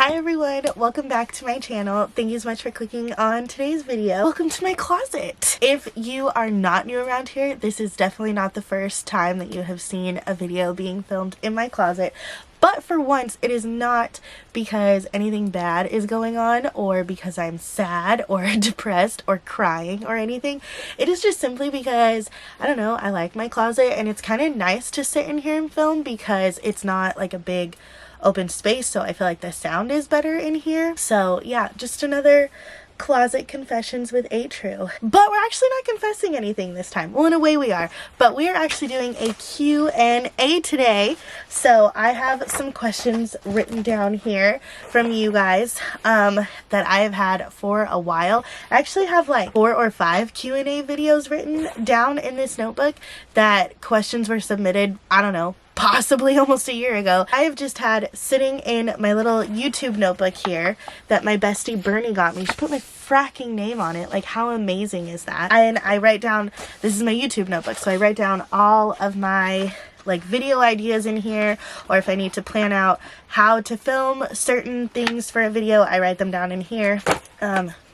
Hi everyone, welcome back to my channel. Thank you so much for clicking on today's video. Welcome to my closet. If you are not new around here, this is definitely not the first time that you have seen a video being filmed in my closet. But for once, it is not because anything bad is going on or because I'm sad or depressed or crying or anything. It is just simply because, I don't know, I like my closet and it's kind of nice to sit in here and film because it's not like a big open space, so I feel like the sound is better in here. So yeah, just another closet confessions with True. But we're actually not confessing anything this time. Well, in a way we are, but we are actually doing a Q&A today. So I have some questions written down here from you guys that I have had for a while. I actually have like 4 or 5 Q&A videos written down in this notebook that questions were submitted, I don't know, possibly almost a year ago. I have just had sitting in my little YouTube notebook here that my bestie Bernie got me. She put my fracking name on it. Like, how amazing is that? And I write down, this is my YouTube notebook, so I write down all of my like video ideas in here, or if I need to plan out how to film certain things for a video, I write them down in here.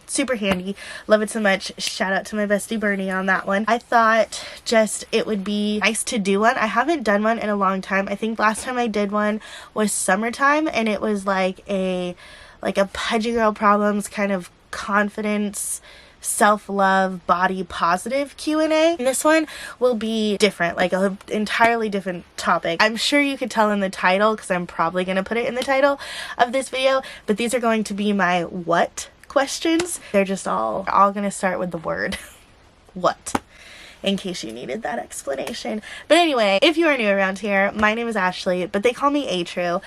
Super handy. Love it so much. Shout out to my bestie Bernie on that one. I thought just it would be nice to do one. I haven't done one in a long time. I think last time I did one was summertime, and it was like a pudgy girl problems kind of confidence, self-love, body positive Q&A. And this one will be different, like an entirely different topic. I'm sure you could tell in the title because I'm probably going to put it in the title of this video, but these are going to be my what questions. They're just all gonna start with the word what, in case you needed that explanation. But anyway, if you are new around here, my name is Ashley, but they call me True.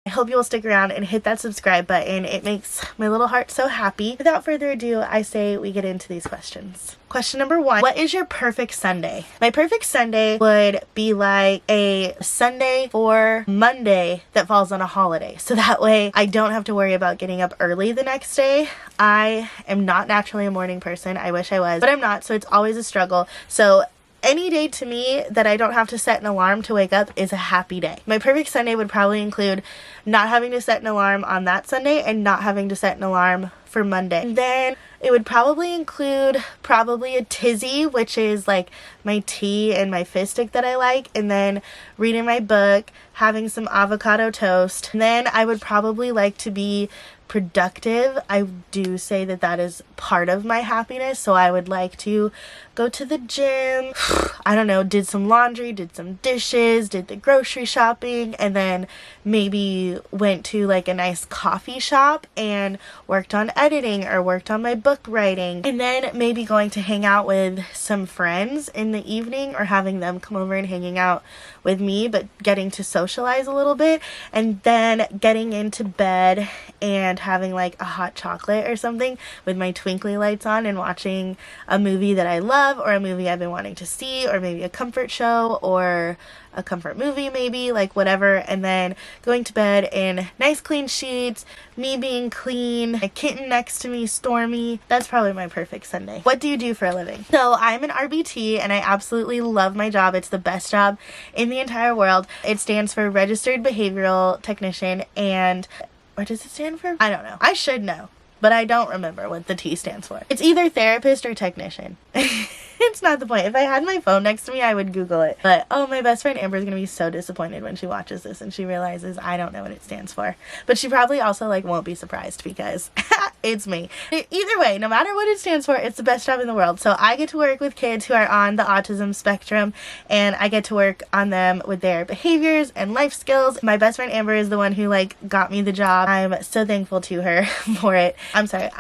I hope you will stick around and hit that subscribe button. It makes my little heart so happy. Without further ado, I say we get into these questions. Question number 1. What is your perfect Sunday? My perfect Sunday would be like a Sunday or Monday that falls on a holiday. So that way I don't have to worry about getting up early the next day. I am not naturally a morning person. I wish I was, but I'm not. So it's always a struggle. So any day to me that I don't have to set an alarm to wake up is a happy day. My perfect Sunday would probably include not having to set an alarm on that Sunday and not having to set an alarm for Monday. And then it would probably include a tizzy, which is like my tea and my fizz stick that I like, and then reading my book, having some avocado toast. And then I would probably like to be productive. I do say that that is part of my happiness, so I would like to go to the gym, I don't know, did some laundry, did some dishes, did the grocery shopping, and then maybe went to like a nice coffee shop and worked on editing or worked on my book writing, and then maybe going to hang out with some friends in the evening or having them come over and hanging out with me, but getting to socialize a little bit, and then getting into bed and having like a hot chocolate or something with my twinkly lights on and watching a movie that I love, or a movie I've been wanting to see, or maybe a comfort show or a comfort movie, maybe, like whatever, and then going to bed in nice clean sheets, me being clean, a kitten next to me, Stormy. That's probably my perfect Sunday. What do you do for a living? So I'm an RBT and I absolutely love my job. It's the best job in the entire world. It stands for Registered Behavioral Technician, and what does it stand for? I don't know. I should know, but I don't remember what the T stands for. It's either therapist or technician. It's not the point. If I had my phone next to me, I would Google it. But, oh, my best friend Amber is going to be so disappointed when she watches this and she realizes I don't know what it stands for. But she probably also, like, won't be surprised because it's me. Either way, no matter what it stands for, it's the best job in the world. So I get to work with kids who are on the autism spectrum, and I get to work on them with their behaviors and life skills. My best friend Amber is the one who, like, got me the job. I'm so thankful to her for it. I'm sorry.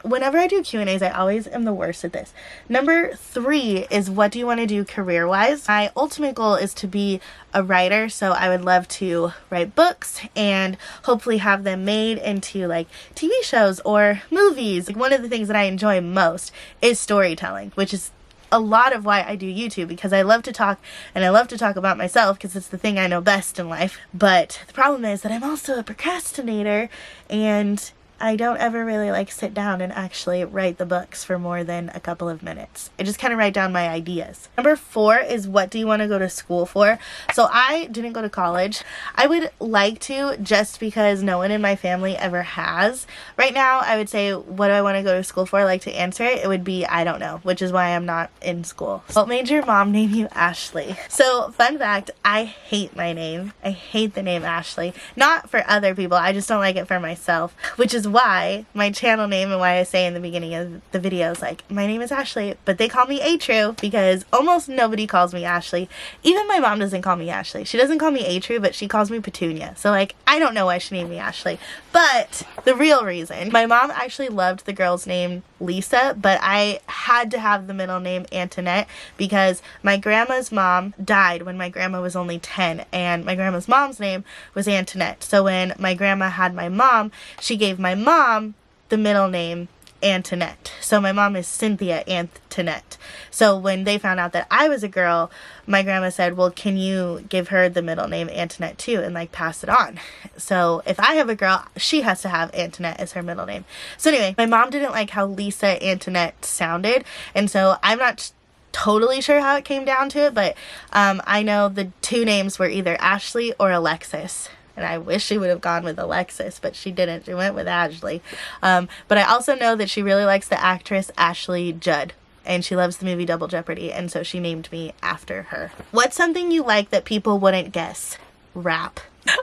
Whenever I do Q&As, I always am the worst at this. Number 3 is, what do you want to do career-wise? My ultimate goal is to be a writer, so I would love to write books and hopefully have them made into like TV shows or movies. Like, one of the things that I enjoy most is storytelling, which is a lot of why I do YouTube, because I love to talk, and I love to talk about myself because it's the thing I know best in life. But the problem is that I'm also a procrastinator, and I don't ever really like sit down and actually write the books for more than a couple of minutes. I just kind of write down my ideas. Number 4 is, what do you want to go to school for? So I didn't go to college. I would like to, just because no one in my family ever has. Right now, I would say, what do I want to go to school for? I like to answer it. It would be, I don't know, which is why I'm not in school. What made your mom name you Ashley? So fun fact, I hate my name. I hate the name Ashley. Not for other people, I just don't like it for myself, which is why my channel name and why I say in the beginning of the videos, like, my name is Ashley, but they call me Atru because almost nobody calls me Ashley. Even my mom doesn't call me Ashley. She doesn't call me Atru, but she calls me Petunia. So like, I don't know why she named me Ashley. But the real reason, my mom actually loved the girl's name Lisa, but I had to have the middle name Antoinette because my grandma's mom died when my grandma was only 10, and my grandma's mom's name was Antoinette. So when my grandma had my mom, she gave my mom the middle name Antoinette. So my mom is Cynthia Antoinette. So when they found out that I was a girl, my grandma said, well, can you give her the middle name Antoinette too, and like pass it on? So if I have a girl, she has to have Antoinette as her middle name. So anyway, my mom didn't like how Lisa Antoinette sounded, and so I'm not totally sure how it came down to it, but I know the two names were either Ashley or Alexis. And I wish she would have gone with Alexis, but she didn't. She went with Ashley. But I also know that she really likes the actress Ashley Judd, and she loves the movie Double Jeopardy, and so she named me after her. What's something you like that people wouldn't guess? Rap.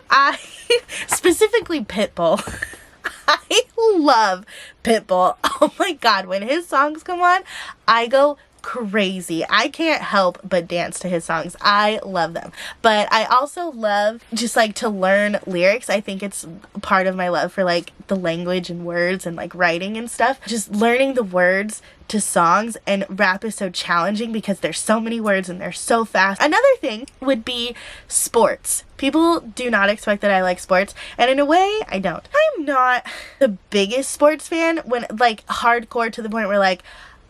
I specifically Pitbull. I love Pitbull. Oh my god, when his songs come on, I go crazy. I can't help but dance to his songs. I love them. But I also love just like to learn lyrics. I think it's part of my love for like the language and words and like writing and stuff. Just learning the words to songs, and rap is so challenging because there's so many words and they're so fast. Another thing would be sports. People do not expect that I like sports, and in a way, I don't. I'm not the biggest sports fan, when like hardcore to the point where like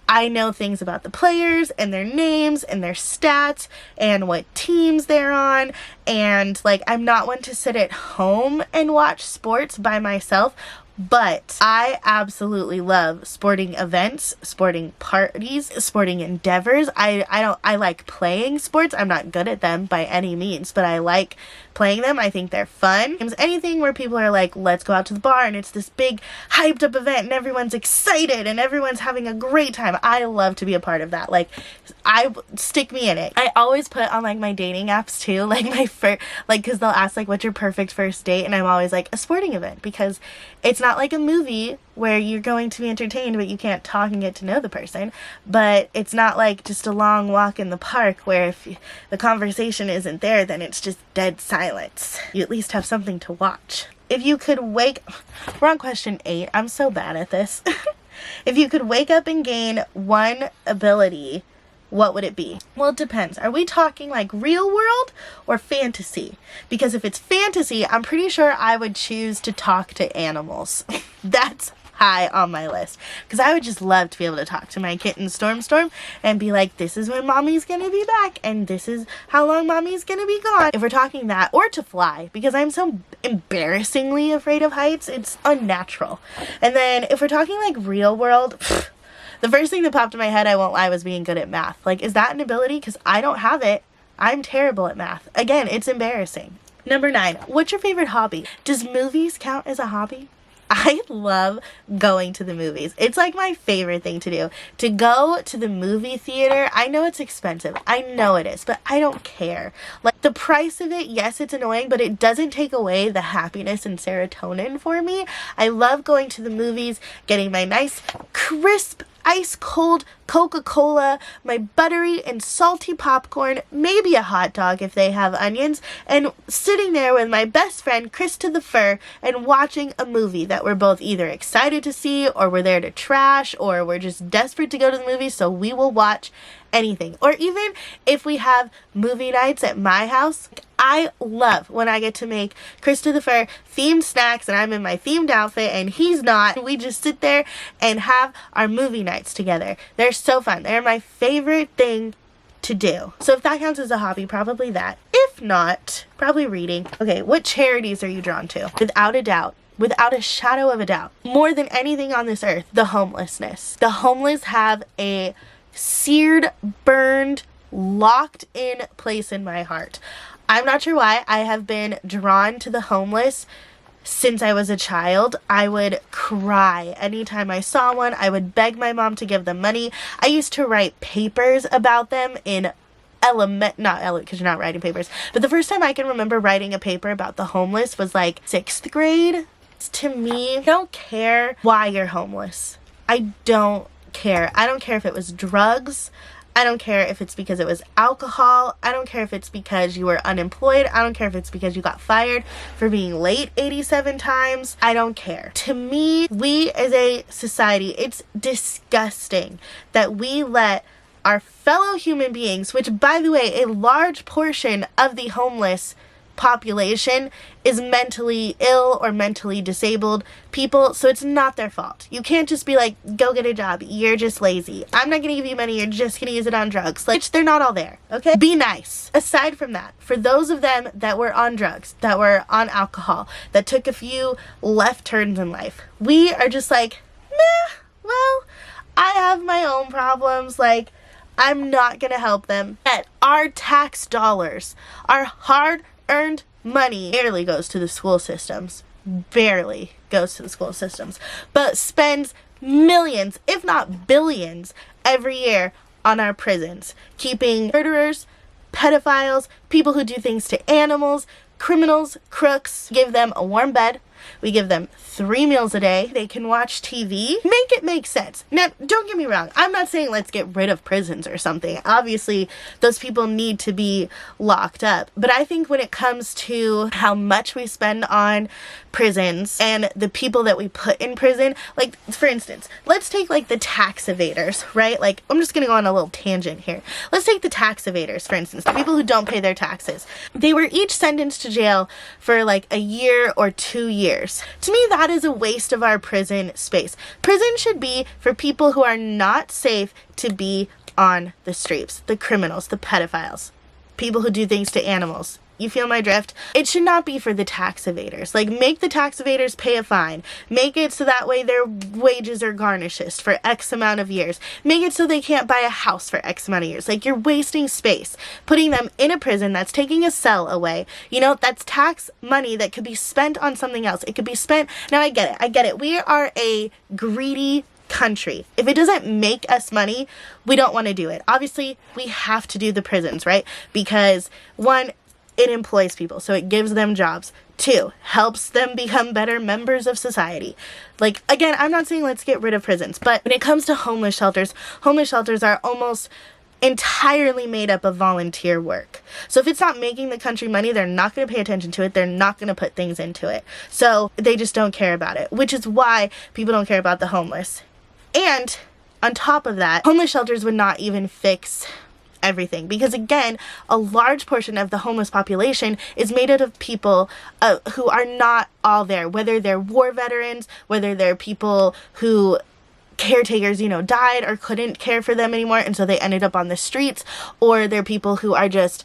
I know things about the players and their names and their stats and what teams they're on, and like I'm not one to sit at home and watch sports by myself. But I absolutely love sporting events, sporting parties, sporting endeavors. I like playing sports. I'm not good at them by any means, but I like playing them. I think they're fun. Anything where people are like, let's go out to the bar, and it's this big hyped up event and everyone's excited and everyone's having a great time. I love to be a part of that. Like, stick me in it. I always put on like my dating apps too, like my first, like, cause they'll ask like, what's your perfect first date? And I'm always like, a sporting event, because it's not like a movie where you're going to be entertained but you can't talk and get to know the person, but it's not like just a long walk in the park where if the conversation isn't there, then it's just dead silence. You at least have something to watch. If you could we're on question 8. I'm so bad at this. If you could wake up and gain one ability, what would it be? Well, it depends. Are we talking like real world or fantasy? Because if it's fantasy, I'm pretty sure I would choose to talk to animals. That's high on my list, because I would just love to be able to talk to my kitten Storm and be like, this is when mommy's gonna be back and this is how long mommy's gonna be gone. If we're talking that, or to fly, because I'm so embarrassingly afraid of heights, it's unnatural. And then if we're talking like real world, the first thing that popped in my head, I won't lie, was being good at math. Like, is that an ability? Because I don't have it. I'm terrible at math. Again, it's embarrassing. Number 9, what's your favorite hobby? Does movies count as a hobby? I love going to the movies. It's like my favorite thing to do. To go to the movie theater, I know it's expensive. I know it is, but I don't care. Like, the price of it, yes, it's annoying, but it doesn't take away the happiness and serotonin for me. I love going to the movies, getting my nice, crisp, ice cold Coca-Cola, my buttery and salty popcorn, maybe a hot dog if they have onions, and sitting there with my best friend Krista the Fur and watching a movie that we're both either excited to see, or we're there to trash, or we're just desperate to go to the movies, so we will watch anything. Or even if we have movie nights at my house, I love when I get to make Krista the Fur themed snacks and I'm in my themed outfit and he's not. We just sit there and have our movie nights together. They're so fun. They're my favorite thing to do. So if that counts as a hobby, probably that. If not, probably reading. Okay, what charities are you drawn to? Without a doubt, without a shadow of a doubt, more than anything on this earth, the homelessness. The homeless have a seared, burned, locked in place in my heart. I'm not sure why. I have been drawn to the homeless since I was a child. I would cry anytime I saw one. I would beg my mom to give them money. I used to write papers about them in because you're not writing papers, but the first time I can remember writing a paper about the homeless was like 6th grade. To me, I don't care why you're homeless. I don't care. I don't care if it was drugs. I don't care if it's because it was alcohol. I don't care if it's because you were unemployed. I don't care if it's because you got fired for being late 87 times. I don't care. To me, we as a society, it's disgusting that we let our fellow human beings, which, by the way, a large portion of the homeless population is mentally ill or mentally disabled people, so it's not their fault. You can't just be like, go get a job, you're just lazy. I'm not gonna give you money, you're just gonna use it on drugs. Like, they're not all there, okay? Be nice. Aside from that, for those of them that were on drugs, that were on alcohol, that took a few left turns in life, we are just like, meh, well, I have my own problems, like, I'm not gonna help them. Yet our tax dollars, our hard-earned money, barely goes to the school systems. Barely goes to the school systems. But spends millions, if not billions, every year on our prisons. Keeping murderers, pedophiles, people who do things to animals, criminals, crooks, give them a warm bed. We give them 3 meals a day. They can watch TV. Make it make sense. Now, don't get me wrong. I'm not saying let's get rid of prisons or something. Obviously, those people need to be locked up. But I think when it comes to how much we spend on prisons and the people that we put in prison, like, for instance, let's take, like, the tax evaders, right? Like, I'm just gonna go on a little tangent here. Let's take the tax evaders, for instance, the people who don't pay their taxes. They were each sentenced to jail for, like, a year or 2 years. To me, that is a waste of our prison space. Prison should be for people who are not safe to be on the streets. The criminals, the pedophiles, people who do things to animals. You feel my drift? It should not be for the tax evaders. Like, make the tax evaders pay a fine. Make it so that way their wages are garnished for X amount of years. Make it so they can't buy a house for X amount of years. Like, you're wasting space. Putting them in a prison, that's taking a cell away. You know, that's tax money that could be spent on something else. It could be spent... Now, I get it. We are a greedy country. If it doesn't make us money, we don't want to do it. Obviously, we have to do the prisons, right? Because, one, it employs people, so it gives them jobs. 2, helps them become better members of society. Like, again, I'm not saying let's get rid of prisons, but when it comes to homeless shelters are almost entirely made up of volunteer work. So if it's not making the country money, they're not going to pay attention to it. They're not going to put things into it. So they just don't care about it, which is why people don't care about the homeless. And on top of that, homeless shelters would not even fix everything, because again, a large portion of the homeless population is made out of people who are not all there, whether they're war veterans, whether they're people who caretakers, you know, died or couldn't care for them anymore, and so they ended up on the streets, or they're people who are just,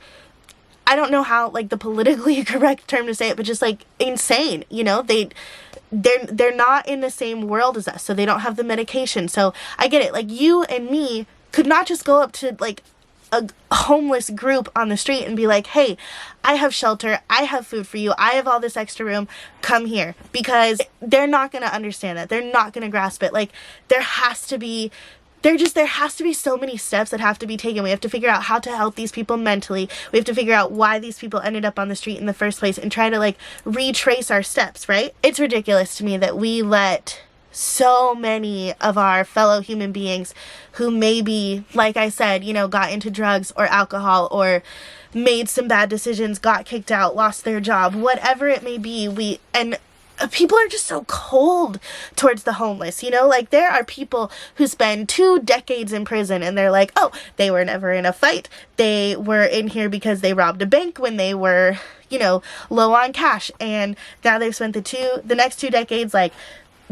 I don't know how, like, the politically correct term to say it, but just, like, insane, you know, they're not in the same world as us, so they don't have the medication. So I get it, like, you and me could not just go up to, like, a homeless group on the street and be like, hey, I have shelter, I have food for you, I have all this extra room, come here. Because they're not going to understand that. They're not going to grasp it. Like, there has to be so many steps that have to be taken. We have to figure out how to help these people mentally. We have to figure out why these people ended up on the street in the first place and try to, like, retrace our steps, right? It's ridiculous to me that we let so many of our fellow human beings who maybe, like I said, you know, got into drugs or alcohol or made some bad decisions, got kicked out, lost their job, whatever it may be, people are just so cold towards the homeless, you know? Like, there are people who spend 2 decades in prison and they're like, oh, they were never in a fight. They were in here because they robbed a bank when they were, you know, low on cash. And now they've spent the next 2 decades, like,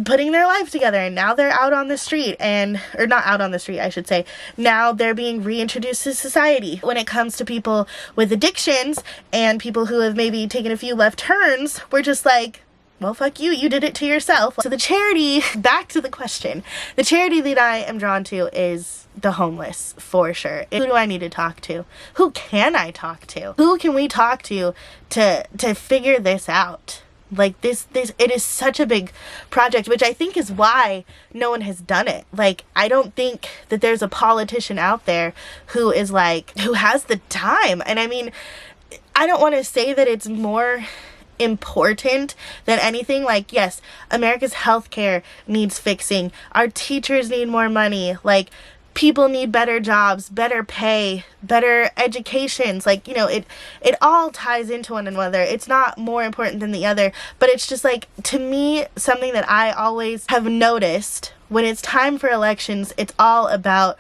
putting their life together, and now they're out on the street, or not out on the street, I should say. Now they're being reintroduced to society. When it comes to people with addictions and people who have maybe taken a few left turns, we're just like, well, fuck you, you did it to yourself. So the charity, back to the question, the charity that I am drawn to is the homeless, for sure. Who do I need to talk to? Who can I talk to? Who can we talk to figure this out? Like this, it is such a big project, which I think is why no one has done it. Like, I don't think that there's a politician out there who is like, who has the time. And I mean, I don't want to say that it's more important than anything. Like, yes, America's healthcare needs fixing. Our teachers need more money. Like, people need better jobs, better pay, better educations. Like, you know, it all ties into one another. It's not more important than the other, but it's just like, to me, something that I always have noticed when it's time for elections, it's all about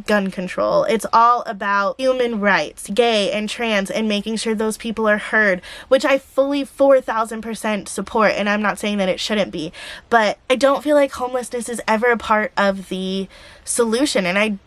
gun control. It's all about human rights, gay and trans, and making sure those people are heard, which I fully 4,000% support, and I'm not saying that it shouldn't be, but I don't feel like homelessness is ever a part of the solution, I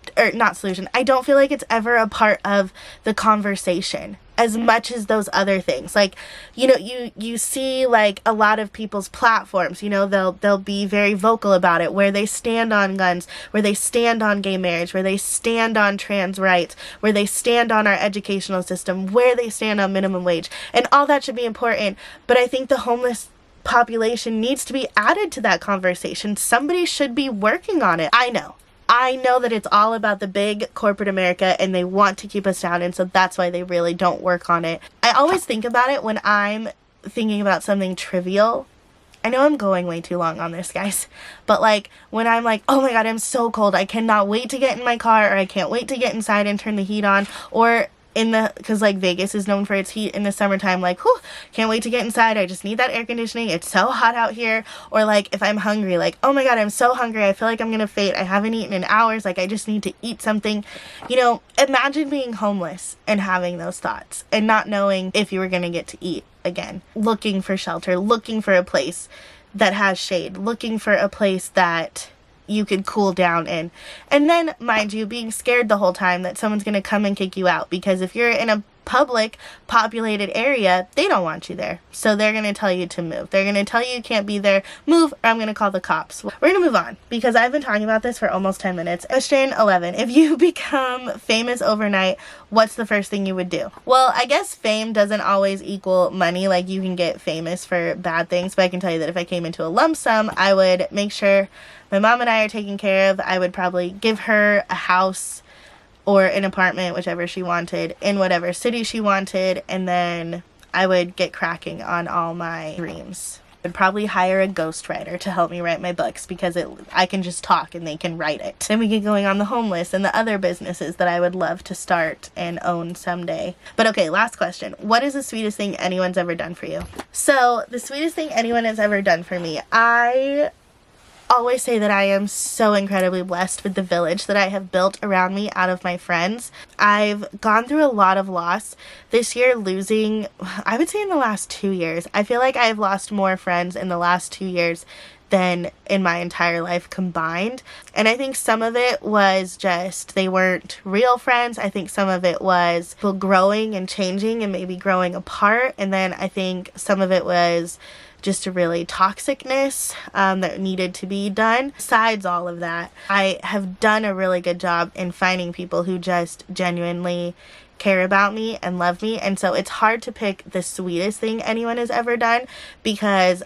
don't feel like it's ever a part of the conversation as much as those other things. Like, you know, you see like a lot of people's platforms, you know, they'll be very vocal about it, where they stand on guns, where they stand on gay marriage, where they stand on trans rights, where they stand on our educational system, where they stand on minimum wage, and all that should be important. But I think the homeless population needs to be added to that conversation. Somebody should be working on it. I know that it's all about the big corporate America, and they want to keep us down, and so that's why they really don't work on it. I always think about it when I'm thinking about something trivial. I know I'm going way too long on this, guys, but like when I'm like, oh my god, I'm so cold, I cannot wait to get in my car, or I can't wait to get inside and turn the heat on, or because like Vegas is known for its heat in the summertime, like, whew, can't wait to get inside, I just need that air conditioning, it's so hot out here. Or like if I'm hungry, like, oh my god, I'm so hungry, I feel like I'm gonna faint, I haven't eaten in hours, like I just need to eat something. You know, imagine being homeless and having those thoughts and not knowing if you were gonna get to eat again, looking for shelter, looking for a place that has shade, looking for a place that you could cool down in. And then, mind you, being scared the whole time that someone's going to come and kick you out, because if you're in a public populated area, they don't want you there, so they're going to tell you to move. They're going to tell you can't be there, move, or I'm going to call the cops. We're going to move on because I've been talking about this for almost 10 minutes. Question 11. If you become famous overnight, what's the first thing you would do? Well, I guess fame doesn't always equal money. Like, you can get famous for bad things, but I can tell you that if I came into a lump sum, I would make sure my mom and I are taken care of. I would probably give her a house or an apartment, whichever she wanted, in whatever city she wanted, and then I would get cracking on all my dreams. I would probably hire a ghostwriter to help me write my books, because I can just talk and they can write it. Then we get going on the homeless and the other businesses that I would love to start and own someday. But okay, last question. What is the sweetest thing anyone's ever done for you? So, the sweetest thing anyone has ever done for me, I always say that I am so incredibly blessed with the village that I have built around me out of my friends. I've gone through a lot of loss this year, losing, I would say in the last 2 years. I feel like I've lost more friends in the last 2 years than in my entire life combined. And I think some of it was just they weren't real friends. I think some of it was people growing and changing and maybe growing apart. And then I think some of it was just a really toxicness that needed to be done. Besides all of that, I have done a really good job in finding people who just genuinely care about me and love me. And so it's hard to pick the sweetest thing anyone has ever done, because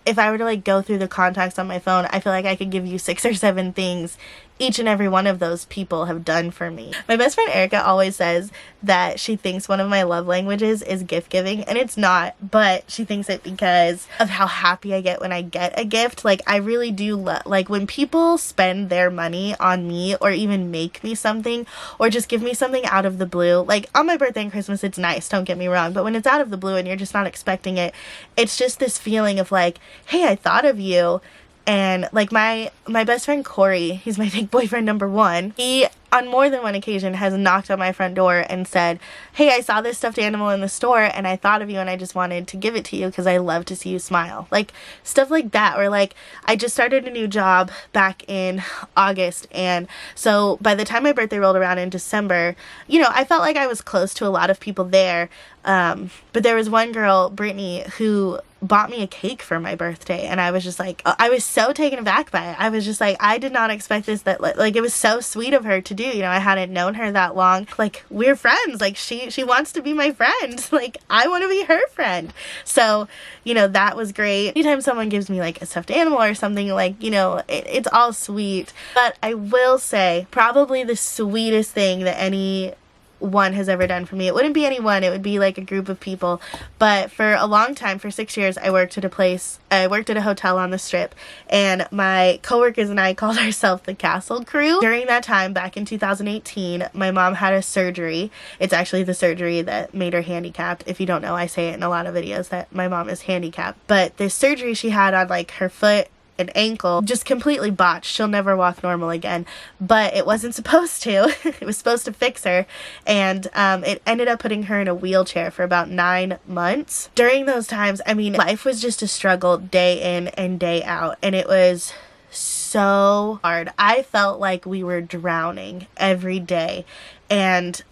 if I were to like go through the contacts on my phone, I feel like I could give you 6 or 7 things each and every one of those people have done for me. My best friend Erica always says that she thinks one of my love languages is gift giving, and it's not, but she thinks it because of how happy I get when I get a gift. Like, I really do like when people spend their money on me, or even make me something, or just give me something out of the blue. Like, on my birthday and Christmas, it's nice, don't get me wrong, but when it's out of the blue and you're just not expecting it, it's just this feeling of like, hey, I thought of you. And like my best friend Corey, he's my fake boyfriend number 1. He on more than one occasion has knocked on my front door and said, hey, I saw this stuffed animal in the store and I thought of you and I just wanted to give it to you because I love to see you smile. Like stuff like that. Or like I just started a new job back in August, and so by the time my birthday rolled around in December, you know, I felt like I was close to a lot of people there. But there was one girl, Brittany, who bought me a cake for my birthday, and I was just like, I was so taken aback by it. I was just like, I did not expect this, that like it was so sweet of her to do. You know, I hadn't known her that long. Like, we're friends. Like, she wants to be my friend. Like, I want to be her friend. So, you know, that was great. Anytime someone gives me like a stuffed animal or something, like, you know, it's all sweet. But I will say, probably the sweetest thing that anyone has ever done for me, it wouldn't be anyone, it would be like a group of people. But for a long time, for 6 years, I worked at a hotel on the Strip, and my coworkers and I called ourselves the Castle Crew. During that time, back in 2018, my mom had a surgery. It's actually the surgery that made her handicapped. If you don't know, I say it in a lot of videos that my mom is handicapped. But this surgery she had on like her foot and ankle just completely botched. She'll never walk normal again, but it wasn't supposed to. It was supposed to fix her, and it ended up putting her in a wheelchair for about 9 months. During those times, I mean, life was just a struggle day in and day out, and it was so hard. I felt like we were drowning every day, and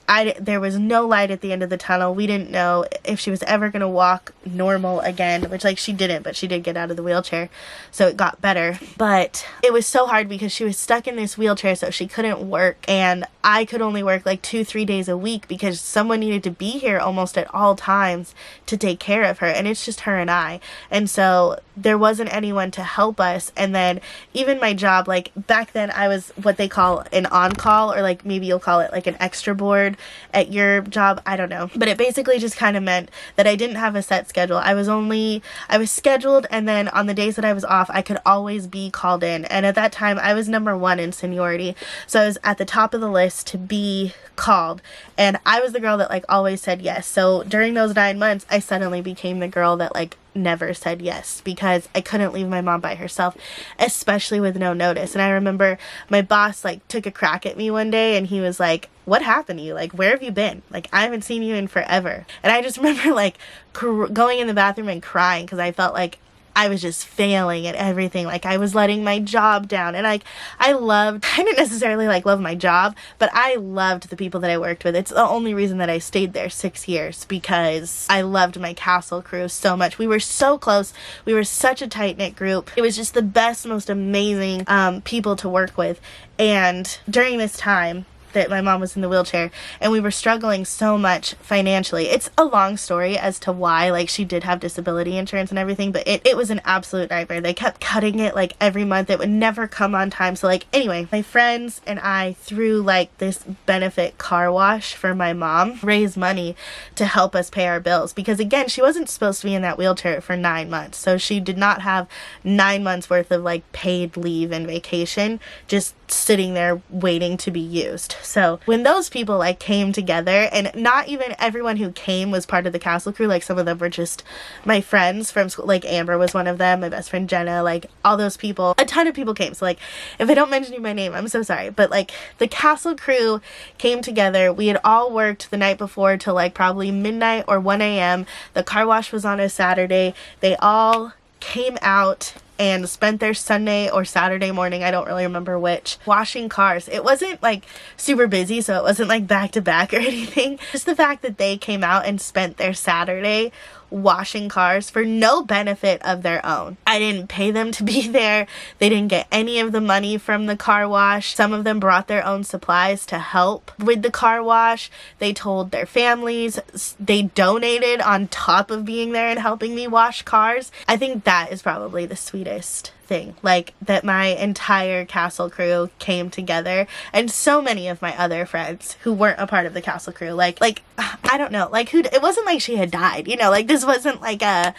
there was no light at the end of the tunnel. We didn't know if she was ever going to walk normal again, which like she didn't, but she did get out of the wheelchair, so it got better. But it was so hard because she was stuck in this wheelchair, so she couldn't work, and I could only work like 2-3 days a week because someone needed to be here almost at all times to take care of her, and it's just her and I. And so there wasn't anyone to help us. And then even my job, like back then I was what they call an on-call, or like maybe you'll call it like an extra board at your job, I don't know. But it basically just kind of meant that I didn't have a set schedule. I was scheduled, and then on the days that I was off, I could always be called in. And at that time, I was number 1 in seniority, so I was at the top of the list to be called, and I was the girl that like always said yes. So during those 9 months, I suddenly became the girl that like never said yes, because I couldn't leave my mom by herself, especially with no notice. And I remember my boss like took a crack at me one day, and he was like, what happened to you? Like, where have you been? Like, I haven't seen you in forever. And I just remember like going in the bathroom and crying because I felt like I was just failing at everything. Like, I was letting my job down. And like, I didn't necessarily like love my job, but I loved the people that I worked with. It's the only reason that I stayed there 6 years, because I loved my Castle Crew so much. We were so close. We were such a tight-knit group. It was just the best, most amazing people to work with. And during this time that my mom was in the wheelchair and we were struggling so much financially. It's a long story as to why, like, she did have disability insurance and everything, but it was an absolute nightmare. They kept cutting it like every month. It would never come on time. So like, anyway, my friends and I threw like this benefit car wash for my mom, raise money to help us pay our bills, because again, she wasn't supposed to be in that wheelchair for 9 months. So she did not have 9 months worth of like paid leave and vacation just sitting there waiting to be used. So when those people like came together, and not even everyone who came was part of the Castle Crew, like some of them were just my friends from school, like Amber was one of them, my best friend Jenna, like all those people, a ton of people came. So like, if I don't mention you by name, I'm so sorry, but like the Castle Crew came together. We had all worked the night before till like probably midnight or 1 a.m. The car wash was on a Saturday. They all came out and spent their Sunday or Saturday morning, I don't really remember which, washing cars. It wasn't like super busy, so it wasn't like back to back or anything. Just the fact that they came out and spent their Saturday washing cars for no benefit of their own. I didn't pay them to be there. They didn't get any of the money from the car wash. Some of them brought their own supplies to help with the car wash. They told their families. They donated on top of being there and helping me wash cars. I think that is probably the sweetest thing, like that my entire Castle Crew came together, and so many of my other friends who weren't a part of the Castle Crew, like I don't know, like it wasn't like she had died, you know, like this wasn't like a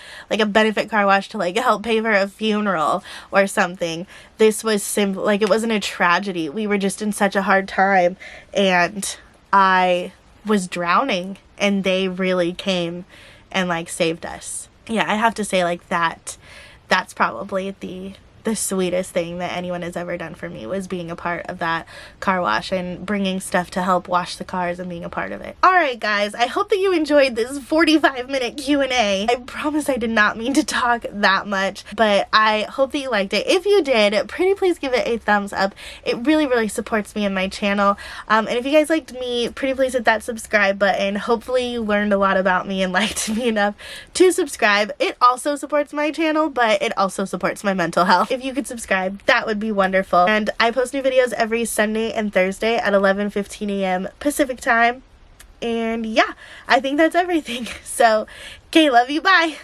benefit car wash to like help pay for a funeral or something. This was simple, like it wasn't a tragedy. We were just in such a hard time, and I was drowning, and they really came and like saved us. Yeah, I have to say like that's probably the the sweetest thing that anyone has ever done for me was being a part of that car wash and bringing stuff to help wash the cars and being a part of it. Alright guys, I hope that you enjoyed this 45-minute Q&A. I promise I did not mean to talk that much, but I hope that you liked it. If you did, pretty please give it a thumbs up. It really supports me and my channel. And if you guys liked me, pretty please hit that subscribe button. Hopefully you learned a lot about me and liked me enough to subscribe. It also supports my channel, but it also supports my mental health. If you could subscribe, that would be wonderful. And I post new videos every Sunday and Thursday at 11:15 a.m. Pacific time. And yeah, I think that's everything. So, okay, love you, bye!